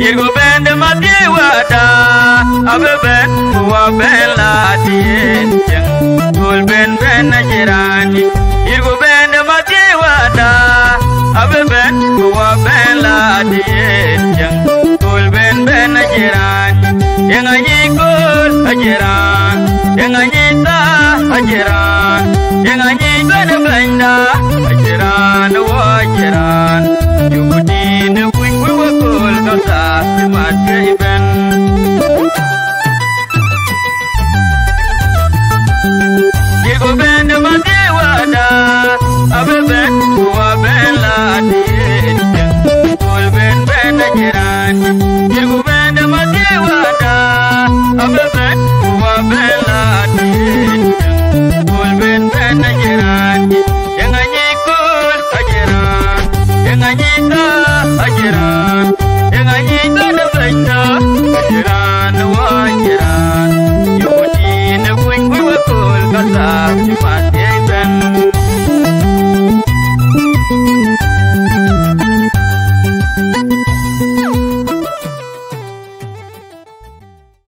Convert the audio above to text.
Irgo ben de mati wada abe ben wa ben la tien jeng gol ben ben ajirani Irgo ben de mati wada abe ben wa ben la tien jeng gol ben ben ajirani yang aji gol ajirani